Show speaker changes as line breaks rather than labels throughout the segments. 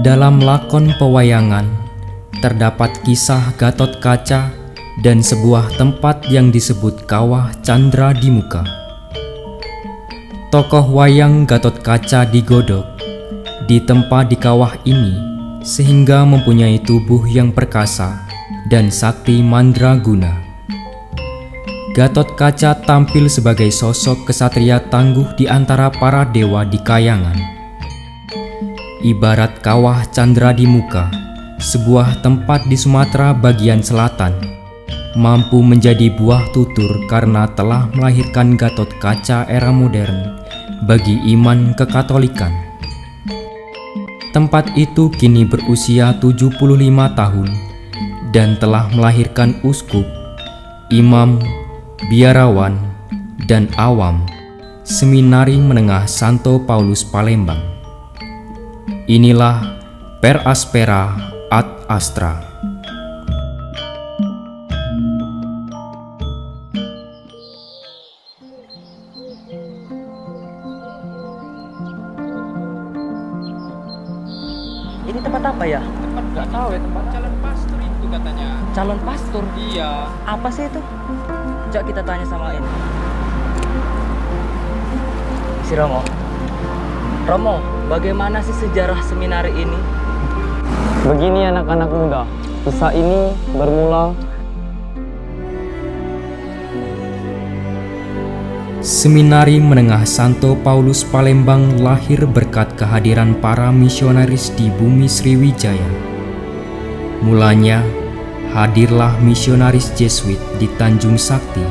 Dalam lakon pewayangan, terdapat kisah Gatot Kaca dan sebuah tempat yang disebut Kawah Candra di Muka. Tokoh wayang Gatot Kaca digodok, ditempa di kawah ini sehingga mempunyai tubuh yang perkasa dan sakti mandraguna. Gatot Kaca tampil sebagai sosok kesatria tangguh di antara para dewa di kayangan. Ibarat kawah Candra di Muka, sebuah tempat di Sumatera bagian selatan, mampu menjadi buah tutur karena telah melahirkan Gatot Kaca era modern bagi iman kekatolikan. Tempat itu kini berusia 75 tahun dan telah melahirkan uskup, imam, biarawan, dan awam Seminari Menengah Santo Paulus Palembang. Inilah Per Aspera ad Astra.
Ini tempat apa ya?
Tempat nggak tahu ya, tempat calon pastor itu katanya.
Calon pastor?
Iya.
Apa sih itu? Coba kita tanya sama ini. Si Romo. Romo, bagaimana sih sejarah seminari ini?
Begini anak-anak muda, kisah ini bermula
Seminari Menengah Santo Paulus Palembang lahir berkat kehadiran para misionaris di bumi Sriwijaya. Mulanya, hadirlah misionaris Jesuit di Tanjung Sakti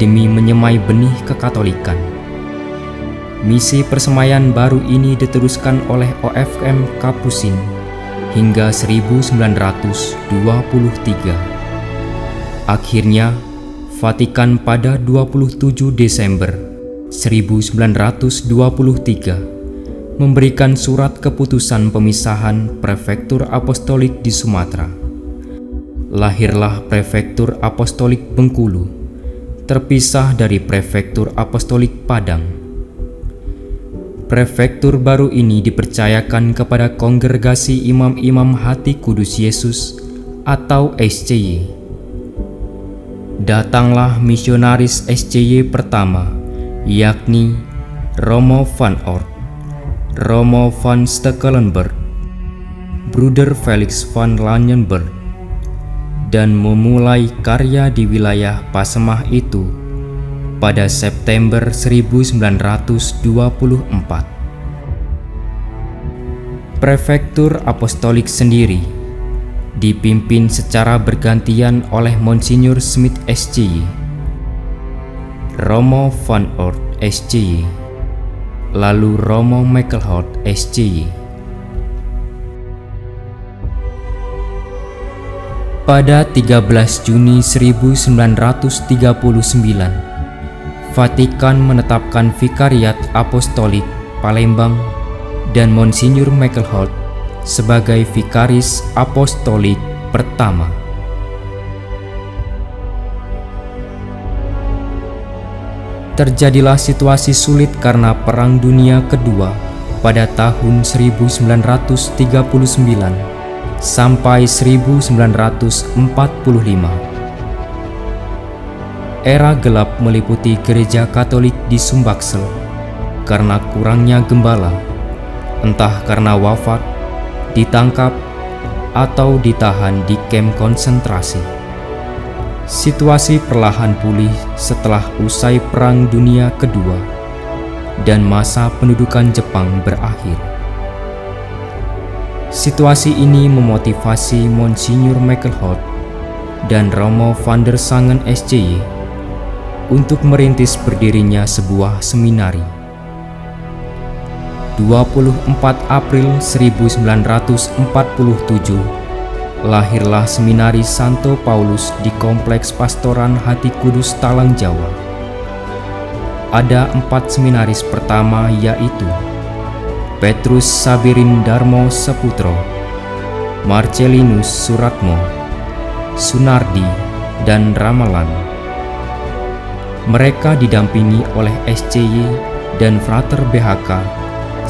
demi menyemai benih kekatolikan. Misi persemaian baru ini diteruskan oleh OFM Kapusin hingga 1923. Akhirnya, Vatikan pada 27 Desember 1923 memberikan surat keputusan pemisahan Prefektur Apostolik di Sumatera. Lahirlah Prefektur Apostolik Bengkulu, terpisah dari Prefektur Apostolik Padang. Prefektur baru ini dipercayakan kepada Kongregasi Imam-Imam Hati Kudus Yesus atau SCY. Datanglah misionaris SCY pertama, yakni Romo van Oort, Romo van Stekelenburg, Bruder Felix van Langenburg, dan memulai karya di wilayah Pasemah itu pada September 1924. Prefektur Apostolik sendiri dipimpin secara bergantian oleh Monsinyur Smith SCY, Romo van Oort SCY, lalu Romo Meckelhout SCY. Pada 13 Juni 1939, Vatikan menetapkan Vikariat Apostolik Palembang dan Monsinyur Meckelhout sebagai Vikaris Apostolik pertama. Terjadilah situasi sulit karena Perang Dunia Kedua pada tahun 1939 sampai 1945. Era gelap meliputi gereja Katolik di Sumbaksel karena kurangnya gembala, entah karena wafat, ditangkap, atau ditahan di kamp konsentrasi. Situasi perlahan pulih setelah usai Perang Dunia Kedua dan masa pendudukan Jepang berakhir. Situasi ini memotivasi Monsinyur Meckelhout dan Romo van der Sangen SCY untuk merintis berdirinya sebuah seminari. 24 April 1947, lahirlah Seminari Santo Paulus di Kompleks Pastoran Hati Kudus Talang Jawa. Ada 4 seminaris pertama, yaitu Petrus Sabirin Darmo Seputro, Marcelinus Suratmo, Sunardi, dan Ramalan. Mereka didampingi oleh SCY dan Frater BHK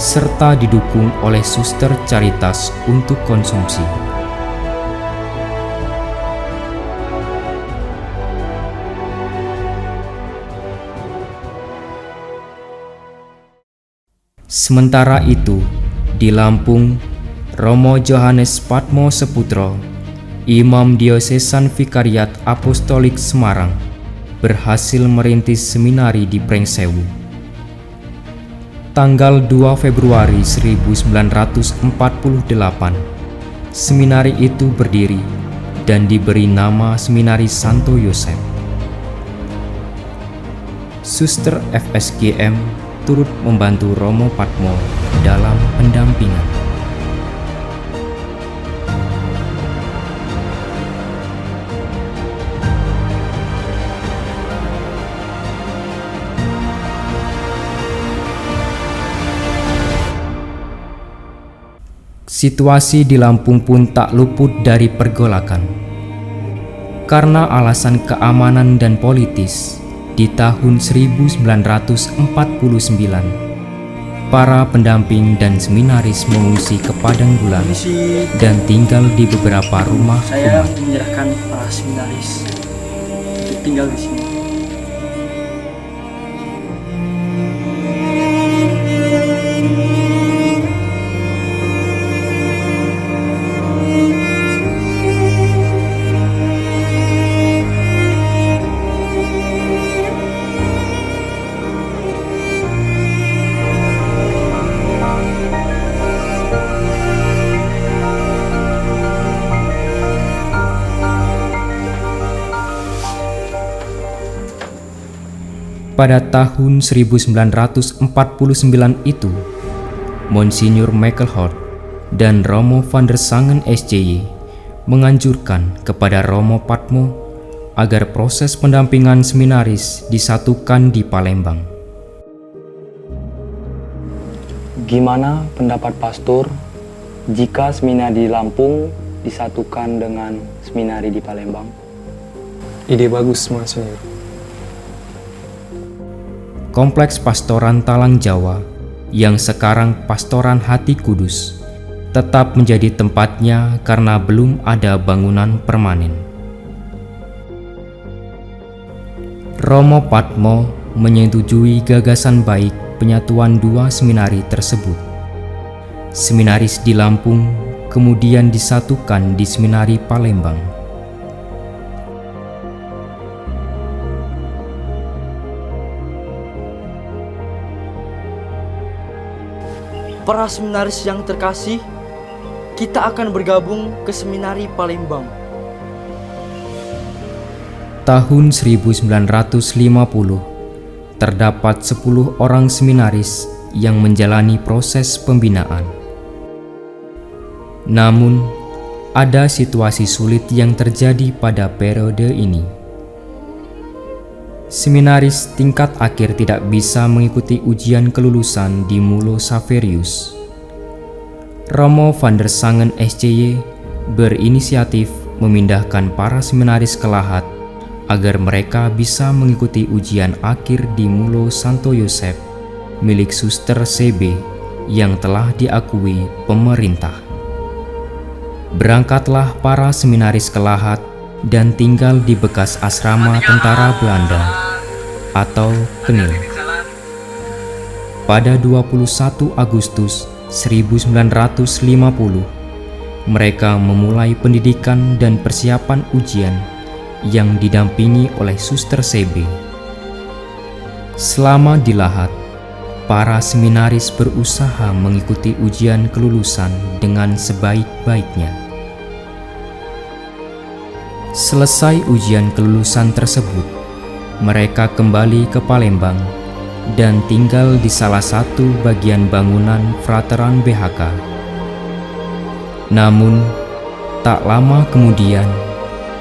serta didukung oleh suster Caritas untuk konsumsi. Sementara itu, di Lampung, Romo Johannes Patmo Seputro, Imam Diosesan Vikariat Apostolik Semarang, berhasil merintis seminari di Prengsewu. Tanggal 2 Februari 1948, seminari itu berdiri dan diberi nama Seminari Santo Yosef. Suster FSGM turut membantu Romo Patmo dalam pendampingan. Situasi di Lampung pun tak luput dari pergolakan. Karena alasan keamanan dan politis, di tahun 1949, para pendamping dan seminaris mengungsi ke Padang Bulan dan tinggal di beberapa rumah
Saya
umat.
menyerahkan para seminaris untuk tinggal di sini.
Pada tahun 1949 itu, Monsinyur Michael dan Romo van der Sangen SJY menganjurkan kepada Romo Patmo agar proses pendampingan seminaris disatukan di Palembang.
Gimana pendapat pastor jika seminari di Lampung disatukan dengan seminari di Palembang?
Ide bagus, Monsinyur.
Kompleks Pastoran Talang Jawa, yang sekarang Pastoran Hati Kudus, tetap menjadi tempatnya karena belum ada bangunan permanen. Romo Patmo menyetujui gagasan baik penyatuan dua seminari tersebut. Seminaris di Lampung kemudian disatukan di Seminari Palembang.
Para seminaris yang terkasih, kita akan bergabung ke Seminari Palembang.
Tahun 1950, terdapat 10 orang seminaris yang menjalani proses pembinaan. Namun, ada situasi sulit yang terjadi pada periode ini. Seminaris tingkat akhir tidak bisa mengikuti ujian kelulusan di Mulo Saverius. Romo van der Sangen SJY berinisiatif memindahkan para seminaris ke Lahat agar mereka bisa mengikuti ujian akhir di Mulo Santo Yosef milik Suster CB yang telah diakui pemerintah. Berangkatlah para seminaris ke Lahat dan tinggal di bekas asrama tentara Belanda atau Kenil. Pada 21 Agustus 1950, mereka memulai pendidikan dan persiapan ujian yang didampingi oleh Suster CB. Selama di Lahat, para seminaris berusaha mengikuti ujian kelulusan dengan sebaik-baiknya. Selesai ujian kelulusan tersebut, mereka kembali ke Palembang dan tinggal di salah satu bagian bangunan Frateran BHK. Namun, tak lama kemudian,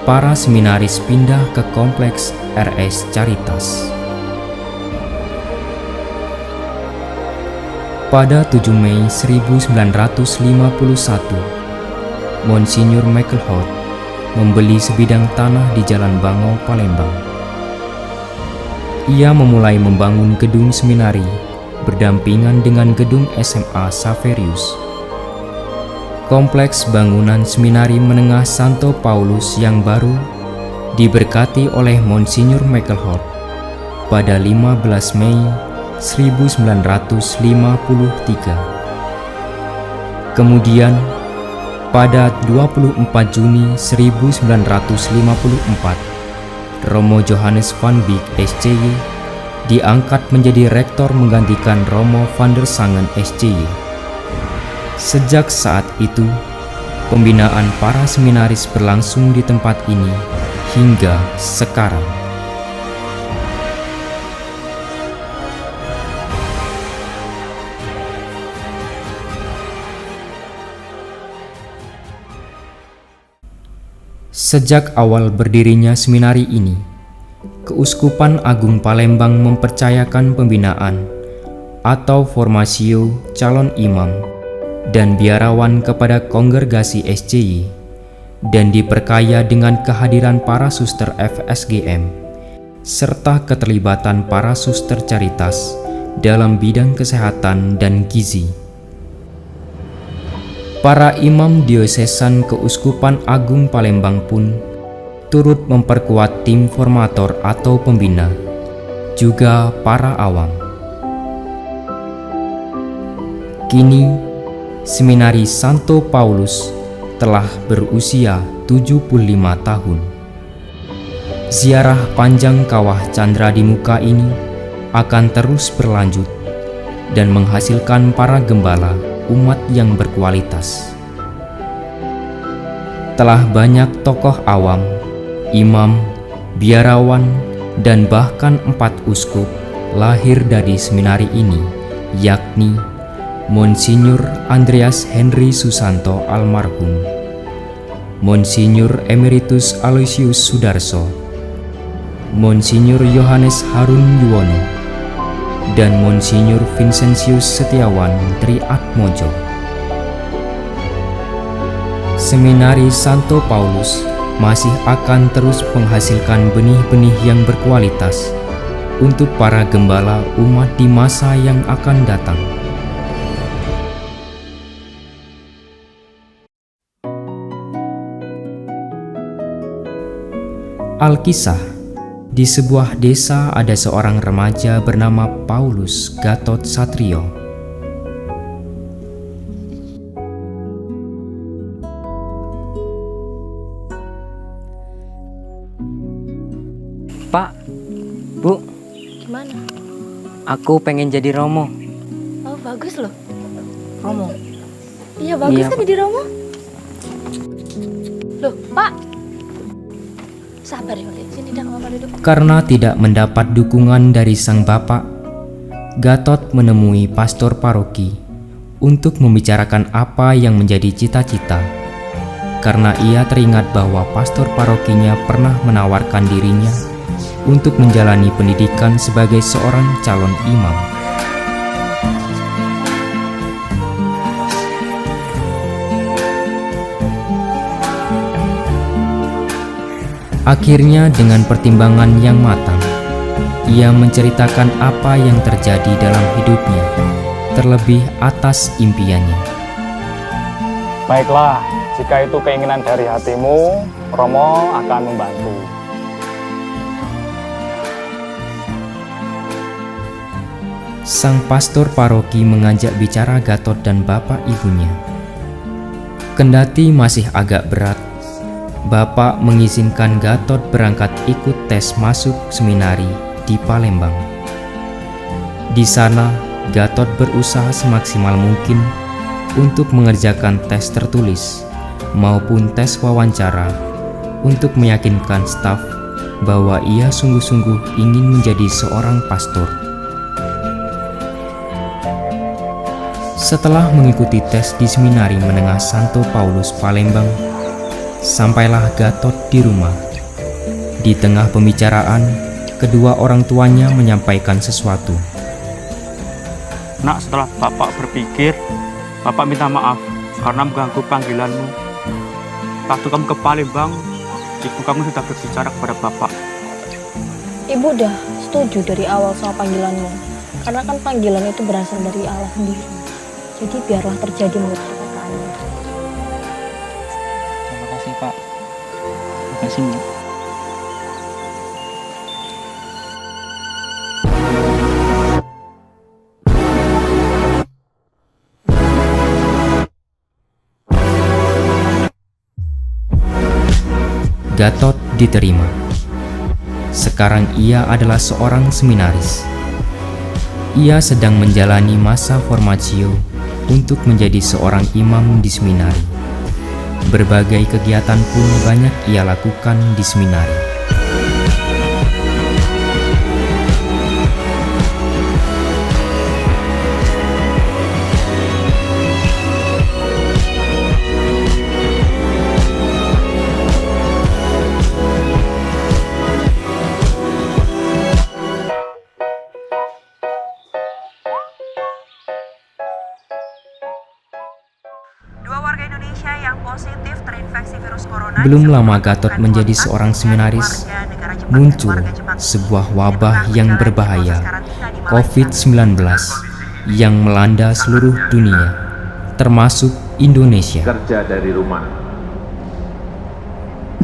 para seminaris pindah ke kompleks RS Caritas. Pada 7 Mei 1951, Monsinyur Michael membeli sebidang tanah di Jalan Bangau, Palembang. Ia memulai membangun gedung seminari berdampingan dengan gedung SMA Xaverius. Kompleks bangunan Seminari Menengah Santo Paulus yang baru diberkati oleh Monsinyur Michael Hort pada 15 Mei 1953. Kemudian, pada 24 Juni 1954, Romo Johannes van Beek SCY diangkat menjadi rektor menggantikan Romo van der Sangen SCY. Sejak saat itu, pembinaan para seminaris berlangsung di tempat ini hingga sekarang. Sejak awal berdirinya seminari ini, Keuskupan Agung Palembang mempercayakan pembinaan atau formasio calon imam dan biarawan kepada kongregasi SCY dan diperkaya dengan kehadiran para suster FSGM serta keterlibatan para suster caritas dalam bidang kesehatan dan gizi. Para imam diosesan Keuskupan Agung Palembang pun turut memperkuat tim formator atau pembina, juga para awam. Kini, Seminari Santo Paulus telah berusia 75 tahun. Ziarah panjang kawah Candra di Muka ini akan terus berlanjut dan menghasilkan para gembala umat yang berkualitas. Telah banyak tokoh awam, imam, biarawan, dan bahkan 4 uskup lahir dari seminari ini, yakni Monsinyur Andreas Henry Susanto almarhum, Monsinyur Emeritus Aloysius Sudarso, Monsinyur Yohanes Harun Yuwono, dan Monsinyur Vincentius Setiawan Triatmojo. Seminari Santo Paulus masih akan terus menghasilkan benih-benih yang berkualitas untuk para gembala umat di masa yang akan datang. Alkisah, di sebuah desa ada seorang remaja bernama Paulus Gatot Satrio.
Pak, Bu,
Gimana?
aku pengen jadi Romo.
Oh, bagus loh.
Romo?
Iya, bagus
Iya,
kan
Pak.
jadi Romo? Loh, Pak. Sabar ya, Oleh. Sini dah, Mama duduk.
Karena tidak mendapat dukungan dari sang bapak, Gatot menemui pastor paroki untuk membicarakan apa yang menjadi cita-cita. Karena ia teringat bahwa pastor parokinya pernah menawarkan dirinya untuk menjalani pendidikan sebagai seorang calon imam. Akhirnya dengan pertimbangan yang matang, ia menceritakan apa yang terjadi dalam hidupnya, terlebih atas impiannya.
Baiklah, jika itu keinginan dari hatimu, Romo akan membantu.
Sang pastor paroki mengajak bicara Gatot dan bapak ibunya. Kendati masih agak berat, bapak mengizinkan Gatot berangkat ikut tes masuk seminari di Palembang. Di sana, Gatot berusaha semaksimal mungkin untuk mengerjakan tes tertulis maupun tes wawancara untuk meyakinkan staf bahwa ia sungguh-sungguh ingin menjadi seorang pastor. Setelah mengikuti tes di Seminari Menengah Santo Paulus Palembang, sampailah Gatot di rumah. Di tengah pembicaraan, kedua orang tuanya menyampaikan sesuatu.
Nak, setelah Bapak berpikir, Bapak minta maaf karena mengganggu panggilanmu. Waktu kamu ke Palembang, ibu kamu sudah berbicara kepada Bapak.
Ibu udah setuju dari awal sama panggilanmu. Karena kan panggilan itu berasal dari Allah sendiri. Jadi biarlah terjadi menurut perkataannya.
Terima kasih Pak. Terima kasih Bu.
Gatot diterima. Sekarang ia adalah seorang seminaris. Ia sedang menjalani masa formatio untuk menjadi seorang imam di seminari. Berbagai kegiatan pun banyak ia lakukan di seminari. Belum lama Gatot menjadi seorang seminaris, muncul sebuah wabah yang berbahaya, COVID-19, yang melanda seluruh dunia, termasuk Indonesia.
Kerja dari rumah,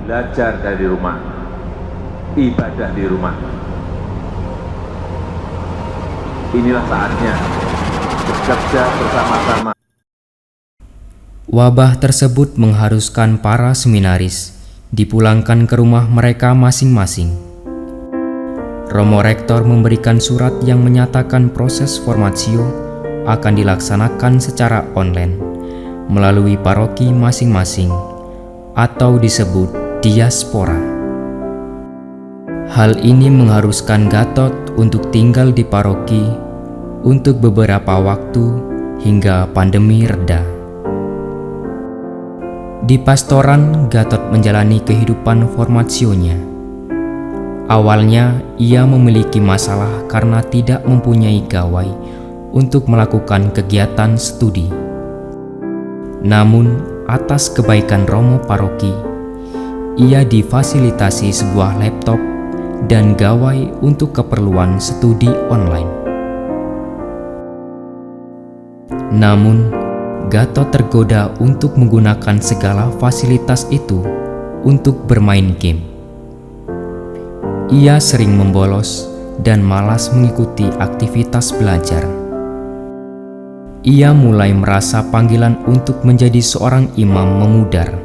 belajar dari rumah, ibadah di rumah. Inilah saatnya bekerja bersama-sama.
Wabah tersebut mengharuskan para seminaris dipulangkan ke rumah mereka masing-masing. Romo Rektor memberikan surat yang menyatakan proses formatio akan dilaksanakan secara online melalui paroki masing-masing atau disebut diaspora. Hal ini mengharuskan Gatot untuk tinggal di paroki untuk beberapa waktu hingga pandemi reda. Di pastoran, Gatot menjalani kehidupan formasionya. Awalnya, ia memiliki masalah karena tidak mempunyai gawai untuk melakukan kegiatan studi. Namun, atas kebaikan Romo Paroki, ia difasilitasi sebuah laptop dan gawai untuk keperluan studi online. Namun, Gatot tergoda untuk menggunakan segala fasilitas itu untuk bermain game. Ia sering membolos dan malas mengikuti aktivitas belajar. Ia mulai merasa panggilan untuk menjadi seorang imam memudar.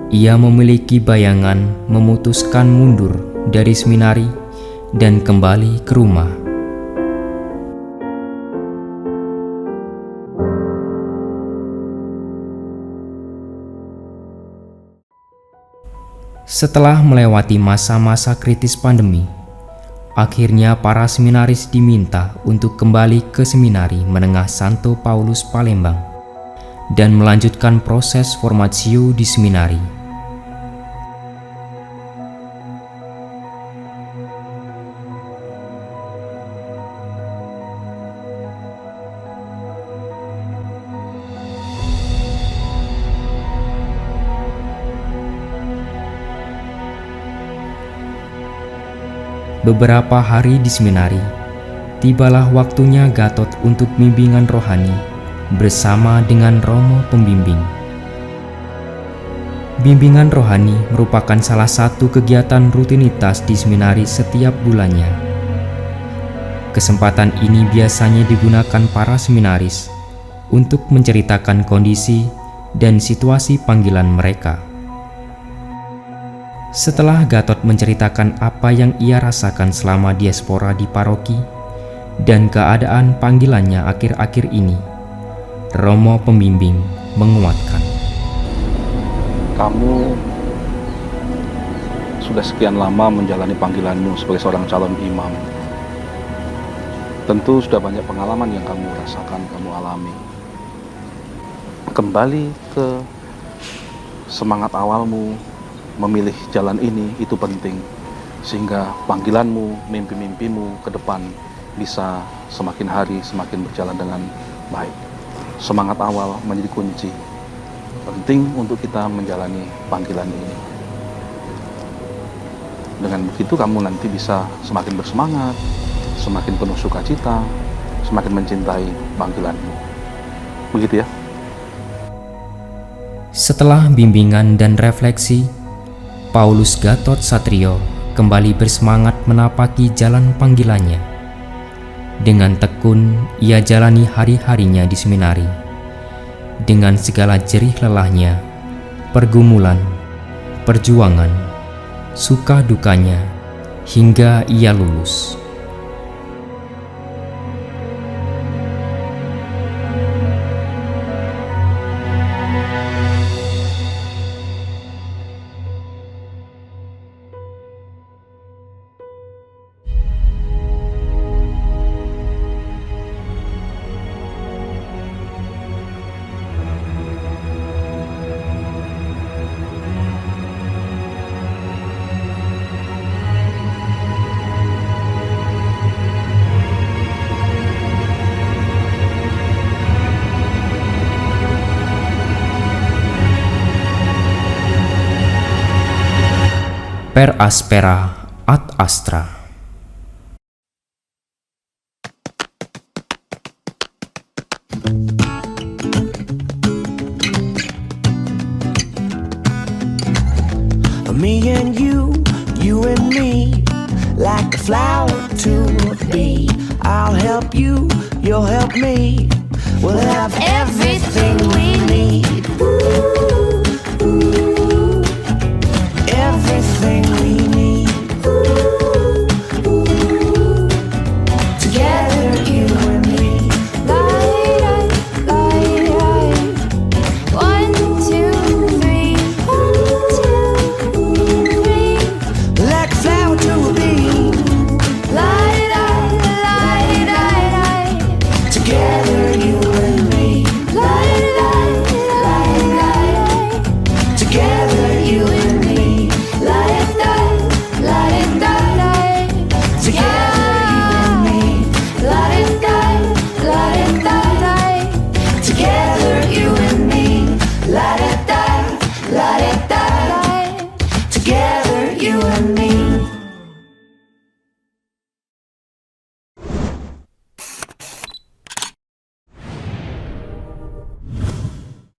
Ia memiliki bayangan memutuskan mundur dari seminari dan kembali ke rumah. Setelah melewati masa-masa kritis pandemi, akhirnya para seminaris diminta untuk kembali ke Seminari Menengah Santo Paulus Palembang dan melanjutkan proses formatio di seminari. Beberapa hari di seminari, tibalah waktunya Gatot untuk bimbingan rohani bersama dengan Romo Pembimbing. Bimbingan rohani merupakan salah satu kegiatan rutinitas di seminari setiap bulannya. Kesempatan ini biasanya digunakan para seminaris untuk menceritakan kondisi dan situasi panggilan mereka. Setelah Gatot menceritakan apa yang ia rasakan selama diaspora di paroki dan keadaan panggilannya akhir-akhir ini, Romo Pembimbing menguatkan.
Kamu sudah sekian lama menjalani panggilanmu sebagai seorang calon imam. Tentu sudah banyak pengalaman yang kamu rasakan, kamu alami. Kembali ke semangat awalmu, memilih jalan ini itu penting, sehingga panggilanmu, mimpi-mimpimu ke depan bisa semakin hari semakin berjalan dengan baik. Semangat awal menjadi kunci penting untuk kita menjalani panggilan ini. Dengan begitu kamu nanti bisa semakin bersemangat, semakin penuh sukacita, semakin mencintai panggilanmu. Begitu ya.
Setelah bimbingan dan refleksi, Paulus Gatot Satrio kembali bersemangat menapaki jalan panggilannya. Dengan tekun, ia jalani hari-harinya di seminari. Dengan segala jerih lelahnya, pergumulan, perjuangan, suka dukanya, hingga ia lulus. Per aspera ad astra.
Me and you and me, like a flower to a bee. I'll help you, you'll help me. We'll have everything we need. Ooh.